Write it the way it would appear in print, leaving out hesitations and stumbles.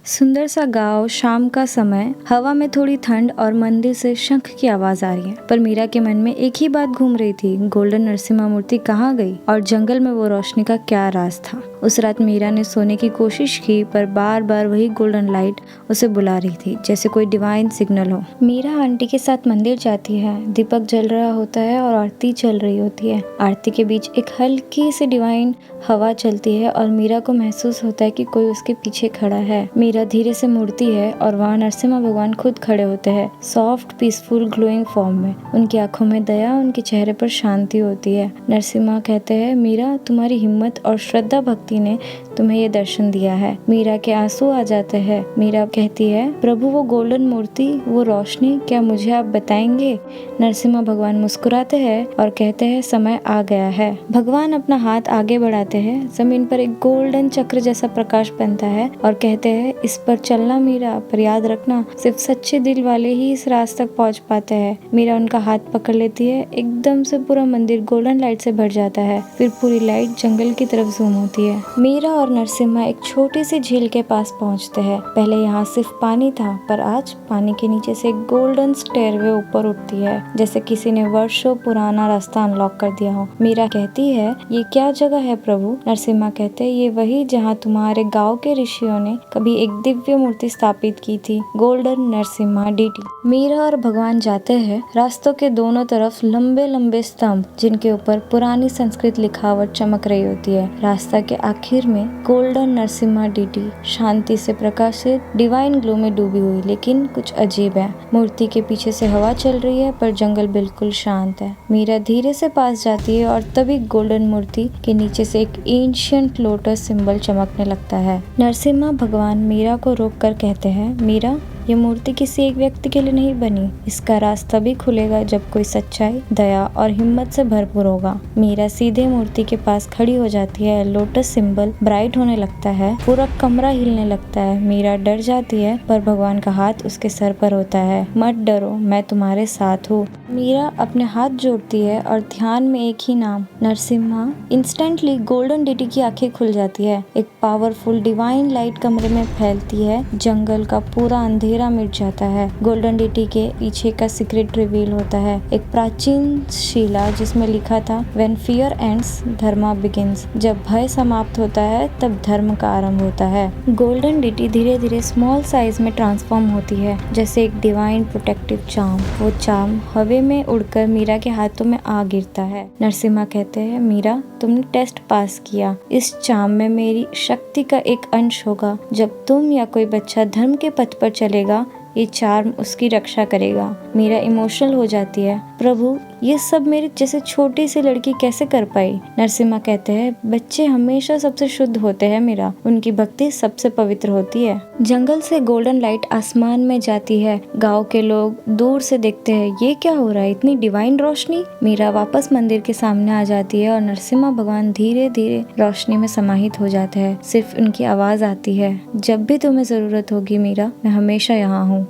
सुंदर सा गांव, शाम का समय, हवा में थोड़ी ठंड और मंदिर से शंख की आवाज आ रही है। पर मीरा के मन में एक ही बात घूम रही थी, गोल्डन नरसिम्हा मूर्ति कहाँ गई और जंगल में वो रोशनी का क्या राज था। उस रात मीरा ने सोने की कोशिश की, पर बार बार वही गोल्डन लाइट उसे बुला रही थी, जैसे कोई डिवाइन सिग्नल हो। मीरा आंटी के साथ मंदिर जाती है, दीपक जल रहा होता है और आरती चल रही होती है। आरती के बीच एक हल्की सी डिवाइन हवा चलती है और मीरा को महसूस होता है कि कोई उसके पीछे खड़ा है। मीरा धीरे से मुड़ती है और वहाँ नरसिम्हा भगवान खुद खड़े होते हैं, सॉफ्ट पीसफुल ग्लोइंग फॉर्म में। उनकी आंखों में दया, उनके चेहरे पर शांति होती है। नरसिम्हा कहते हैं, मीरा, तुम्हारी हिम्मत और श्रद्धा भक्ति ने तुम्हें ये दर्शन दिया है। मीरा के आंसू आ जाते हैं। मीरा कहती है, प्रभु, वो गोल्डन मूर्ति, वो रोशनी, क्या मुझे आप बताएंगे? नरसिम्हा भगवान मुस्कुराते हैं और कहते हैं, समय आ गया है। भगवान अपना हाथ आगे बढ़ाते हैं, जमीन पर एक गोल्डन चक्र जैसा प्रकाश बनता है और कहते हैं, इस पर चलना मीरा, पर याद रखना सिर्फ सच्चे दिल वाले ही इस राज तक पहुंच पाते हैं। मीरा उनका हाथ पकड़ लेती है। एकदम से पूरा मंदिर गोल्डन लाइट से भर जाता है। फिर पूरी लाइट जंगल की तरफ जूम होती है। मीरा और नरसिम्हा एक छोटी सी झील के पास पहुंचते हैं। पहले यहाँ सिर्फ पानी था, पर आज पानी के नीचे से एक गोल्डन स्टेयरवे ऊपर उठती है, जैसे किसी ने वर्षों पुराना रास्ता अनलॉक कर दिया हो। मीरा कहती है, ये क्या जगह है प्रभु? नरसिम्हा कहते हैं, ये वही जहाँ तुम्हारे गाँव के ऋषियों ने कभी एक दिव्य मूर्ति स्थापित की थी, गोल्डन नरसिम्हा डीटी। मीरा और भगवान जाते हैं। रास्तों के दोनों तरफ लंबे लंबे स्तंभ, जिनके ऊपर पुरानी संस्कृत लिखावट चमक रही होती है। रास्ता के आखिर में गोल्डन नरसिम्हा डीटी शांति से प्रकाशित डिवाइन ग्लो में डूबी हुई, लेकिन कुछ अजीब है। मूर्ति के पीछे से हवा चल रही है, पर जंगल बिल्कुल शांत है। मीरा धीरे से पास जाती है और तभी गोल्डन मूर्ति के नीचे से एक एंशिएंट लोटस सिंबल चमकने लगता है। नरसिम्हा भगवान मीरा को रोककर कहते हैं, मीरा, ये मूर्ति किसी एक व्यक्ति के लिए नहीं बनी। इसका राज तभी खुलेगा जब कोई सच्चाई, दया और हिम्मत से भरपूर होगा। मीरा सीधे मूर्ति के पास खड़ी हो जाती है। लोटस सिंबल ब्राइट होने लगता है, पूरा कमरा हिलने लगता है। मीरा डर जाती है, पर भगवान का हाथ उसके सर पर होता है। मत डरो, मैं तुम्हारे साथ हूँ। मीरा अपने हाथ जोड़ती है और ध्यान में एक ही नाम, नरसिम्हा। इंस्टेंटली गोल्डन डीटी की आंखें खुल जाती है। एक पावरफुल डिवाइन लाइट कमरे में फैलती है। जंगल का पूरा अंधेरा मिट जाता है। गोल्डन डीटी के पीछे का सीक्रेट रिवील होता है, एक प्राचीन शिला जिसमें लिखा था, when fear ends Dharma begins. जब भय समाप्त होता है, तब धर्म का आरंभ होता है। गोल्डन डीटी धीरे धीरे स्मॉल साइज में ट्रांसफॉर्म होती है, जैसे एक डिवाइन प्रोटेक्टिव चार्म। वो चार्म हवे में उड़कर मीरा के हाथों में आ गिरता है। नरसिम्हा कहते हैं, मीरा, तुमने टेस्ट पास किया। इस चार्म में मेरी शक्ति का एक अंश होगा। जब तुम या कोई बच्चा धर्म के पथ पर चलेगा, ये चार्म उसकी रक्षा करेगा। मीरा इमोशनल हो जाती है। प्रभु, ये सब मेरे जैसे छोटी सी लड़की कैसे कर पाई? नरसिम्हा कहते हैं, बच्चे हमेशा सबसे शुद्ध होते हैं मीरा, उनकी भक्ति सबसे पवित्र होती है। जंगल से गोल्डन लाइट आसमान में जाती है। गांव के लोग दूर से देखते हैं, ये क्या हो रहा है, इतनी डिवाइन रोशनी? मीरा वापस मंदिर के सामने आ जाती है और नरसिम्हा भगवान धीरे धीरे रोशनी में समाहित हो जाते हैं। सिर्फ उनकी आवाज आती है, जब भी तुम्हें जरूरत होगी मीरा, मैं हमेशा यहाँ हूँ।